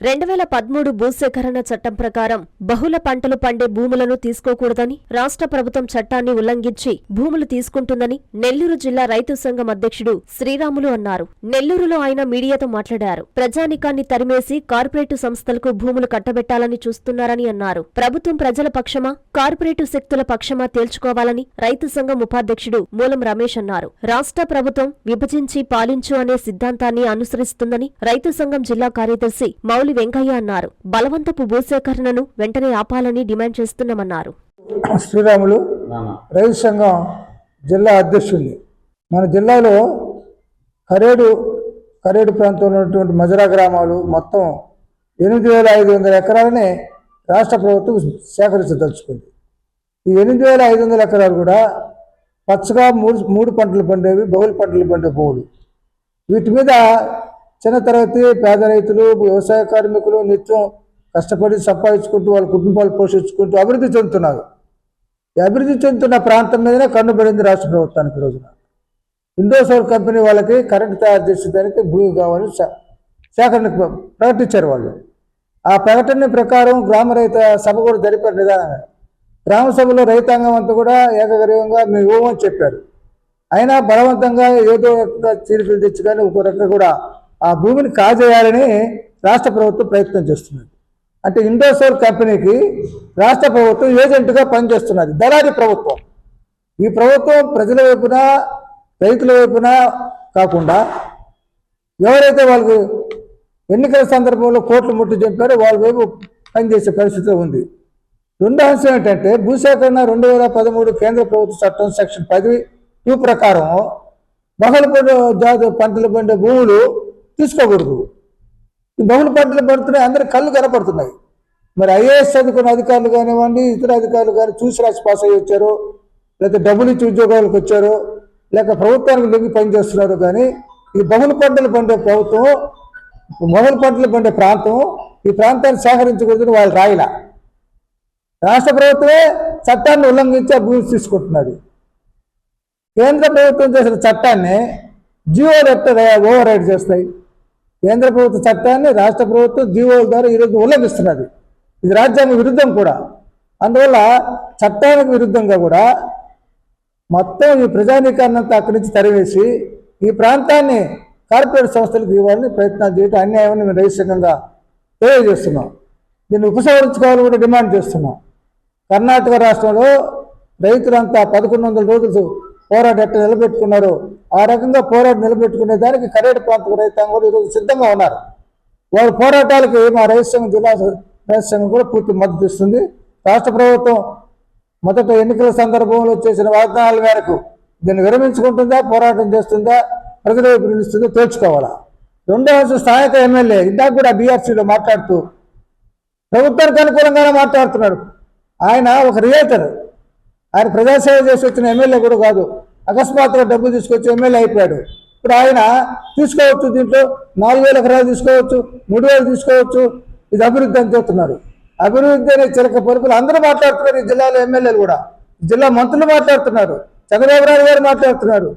2013 భూసేకరణ చట్టం ప్రకారం బహుళ పంటలు పండే భూములను తీసుకోకూడదని రాష్ట్ర ప్రభుత్వం చట్టాన్ని ఉల్లంఘించి భూములు తీసుకుంటుందని నెల్లూరు జిల్లా రైతు సంఘం అధ్యక్షుడు శ్రీరాములు అన్నారు. నెల్లూరులో ఆయన మీడియాతో మాట్లాడారు. ప్రజానికాన్ని తరిమేసి కార్పొరేటు సంస్థలకు భూములు కట్టబెట్టాలని చూస్తున్నారని అన్నారు. ప్రభుత్వం ప్రజల పక్షమా, కార్పొరేటు శక్తుల పక్షమా తేల్చుకోవాలని రైతు సంఘం ఉపాధ్యక్షుడు మూలం రమేష్ అన్నారు. రాష్ట్ర ప్రభుత్వం విభజించి పాలించు అనే సిద్ధాంతాన్ని అనుసరిస్తుందని రైతు సంఘం జిల్లా కార్యదర్శి మౌలి వెంకయ్య అన్నారు. బలవంతపు భూసేకరణను వెంటనే ఆపాలని డిమాండ్ చేస్తున్నామన్నారు. శ్రీరాములు రైతు సంఘం జిల్లా అధ్యక్షుడిని. మన జిల్లాలో కరేడు ప్రాంతంలో ఉన్నటువంటి మజరా గ్రామాలు మొత్తం 8,500 ఎకరాలని రాష్ట్ర ప్రభుత్వం సేకరించదలుచుకుంది. ఈ 8,500 ఎకరాలు కూడా పచ్చగా మూడు పంటలు పండేవి, బహుళ పంటలు పండే భూములు. వీటి మీద చిన్న తరగతి పేద రైతులు, వ్యవసాయ కార్మికులు నిత్యం కష్టపడి సంపాదించుకుంటూ వాళ్ళ కుటుంబాలు పోషించుకుంటూ అభివృద్ధి చెందుతున్నారు. ఈ అభివృద్ధి చెందుతున్న ప్రాంతం మీదనే కన్నుబడింది రాష్ట్ర ప్రభుత్వానికి. రోజున ఇండోసోల్ కంపెనీ వాళ్ళకి కరెంటు తయారు చేసేదానికి భూమి కావాలని సేకరణ ప్రకటించారు వాళ్ళు. ఆ ప్రకటన ప్రకారం గ్రామ రైతు సభ కూడా జరిపారు. నిదానంగా గ్రామ సభలో రైతాంగం అంతా కూడా ఏకగ్రీవంగా మేము ఇవ్వమని చెప్పారు. అయినా బలవంతంగా ఏదో రకంగా చీలికలు తెచ్చి కానీ ఒక రకంగా కూడా ఆ భూమిని కాజేయాలని రాష్ట్ర ప్రభుత్వం ప్రయత్నం చేస్తున్నది. అంటే ఇండోసోల్ కంపెనీకి రాష్ట్ర ప్రభుత్వం ఏజెంట్గా పనిచేస్తున్నది, దళారీ ప్రభుత్వం. ఈ ప్రభుత్వం ప్రజల వైపున, రైతుల వైపున కాకుండా ఎవరైతే వాళ్ళకు ఎన్నికల సందర్భంలో కోట్లు ముట్టు చెప్పారో వాళ్ళ వైపు పనిచేసే పరిస్థితి ఉంది. రెండో అంశం ఏంటంటే భూసేకరణ 2013 కేంద్ర ప్రభుత్వ చట్టం సెక్షన్ 10(2) ప్రకారం బహుళ పంటలు పండే భూములు తీసుకోకూడదు. ఈ బహుళ పంటలు పడుతున్నాయి, అందరి కళ్ళు కనపడుతున్నాయి. మరి ఐఏఎస్ చదువుకున్న అధికారులు కానివ్వండి, ఇతర అధికారులు కానీ చూసి రాసి పాస్ అయ్యి వచ్చారు, లేకపోతే డబ్బులు ఇచ్చి ఉద్యోగాలకు వచ్చారు, లేక ప్రభుత్వానికి లొంగి పనిచేస్తున్నారు. కానీ ఈ బహుళ పంటలు పండే ప్రభుత్వం, బహుళ పంటలు పండే ప్రాంతం, ఈ ప్రాంతాన్ని సేకరించకూడదని వాళ్ళు రాయలా. రాష్ట్ర ప్రభుత్వమే చట్టాన్ని ఉల్లంఘించి ఆ భూమి తీసుకుంటున్నది. కేంద్ర ప్రభుత్వం చేసిన చట్టాన్ని జీవోలు ఓవర్ రైడ్ చేస్తాయి. కేంద్ర ప్రభుత్వ చట్టాన్ని రాష్ట్ర ప్రభుత్వం జీవోల ద్వారా ఈరోజు ఉల్లంఘిస్తున్నది. ఇది రాజ్యాంగ విరుద్ధం కూడా. అందువల్ల చట్టానికి విరుద్ధంగా కూడా మొత్తం ఈ ప్రజానీకాన్ని అంతా అక్కడి నుంచి తరివేసి ఈ ప్రాంతాన్ని కార్పొరేట్ సంస్థలకు ఇవ్వాలని ప్రయత్నాలు చేయడం అన్యాయమని మేము రైతు సంఘంగా తెలియజేస్తున్నాం. దీన్ని ఉపసంహరించుకోవాలని కూడా డిమాండ్ చేస్తున్నాం. కర్ణాటక రాష్ట్రంలో రైతులంతా 1100 రోజులు పోరాటం ఎట్లా నిలబెట్టుకున్నారు, ఆ రకంగా పోరాటం నిలబెట్టుకునే దానికి కరేడు ప్రాంత రైతాంగం కూడా ఈరోజు సిద్ధంగా ఉన్నారు. వారి పోరాటాలకు మా రైతు సంఘం, జిల్లా రైతు సంఘం కూడా పూర్తి మద్దతు ఇస్తుంది. రాష్ట్ర ప్రభుత్వం మొదట ఎన్నికల సందర్భంలో చేసిన వాగ్దానాల మేరకు దీన్ని విరమించుకుంటుందా, పోరాటం చేస్తుందా, ప్రజల వైపు నిలుస్తుందో తేల్చుకోవాలా. రెండో అంశం స్థానిక ఎమ్మెల్యే ఇందాక కూడా బీఆర్సీలో మాట్లాడుతూ ప్రభుత్వానికి అనుకూలంగానే మాట్లాడుతున్నాడు. ఆయన ఒక రియేటర్, ఆయన ప్రజాసేవ చేసి వచ్చిన ఎమ్మెల్యే కూడా కాదు. అకస్మాత్తుగా డబ్బు తీసుకొచ్చి ఎమ్మెల్యే అయిపోయాడు. ఇప్పుడు ఆయన తీసుకోవచ్చు, దీంట్లో 4,000 ఎకరాలు తీసుకోవచ్చు, 3,000 తీసుకోవచ్చు. ఇది అభివృద్ధి అని చెప్తున్నారు. అభివృద్ధి అనే చిలక పరుపులు అందరూ మాట్లాడుతున్నారు. ఈ జిల్లాలో ఎమ్మెల్యేలు కూడా, జిల్లా మంత్రులు మాట్లాడుతున్నారు, చంద్రబాబు నాయుడు గారు మాట్లాడుతున్నారు,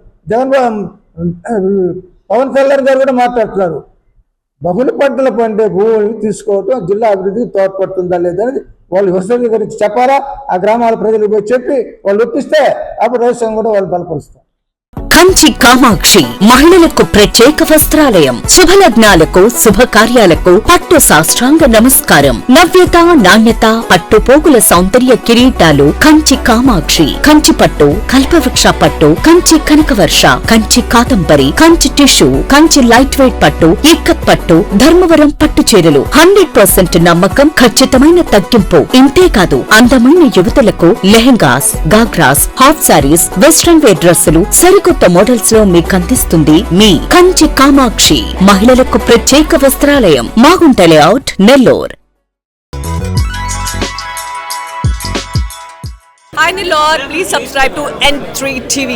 పవన్ కళ్యాణ్ గారు కూడా మాట్లాడుతున్నారు. బహుళ పంటలు పండే భూములు తీసుకోవటం జిల్లా అభివృద్ధికి తోడ్పడుతుందా లేదనేది వాళ్ళు వ్యవసాయ గురించి చెప్పారా, ఆ గ్రామాల ప్రజలకు పోయి చెప్పి వాళ్ళు ఒప్పిస్తే అప్పుడు వ్యవసాయం కూడా వాళ్ళు బలపరుస్తారు. కంచి కామాక్షి మహిళలకు ప్రత్యేక వస్త్రాలయం. శుభలగ్నాలకు, శుభకార్యాలకు పట్టు సాష్టాంగ నమస్కారం. నవ్యత, నాణ్యత, పట్టు పోగుల సౌందర్య కిరీటాలు కంచి కామాక్షి. కంచి పట్టు, కల్పవృక్ష పట్టు, Kanchi Kanakavarsha, Kanchi Kadambari, Kanchi tissue, Kanchi light weight పట్టు, ఇక్కత్ పట్టు, ధర్మవరం పట్టు చీరలు 100% నమ్మకం, ఖచ్చితమైన తగ్గింపు. ఇంతేకాదు అందమైన యువతులకు lehengas, ghagras, half saris, western wear డ్రెస్సులు సరికొత్త మోడల్స్ లో మీకు అందిస్తుంది మీ కంచి కామాక్షి. మహిళలకు ప్రత్యేక వస్త్రాలయం, Magunta layout, Nellore. Hi Nellore, please subscribe to N3 TV.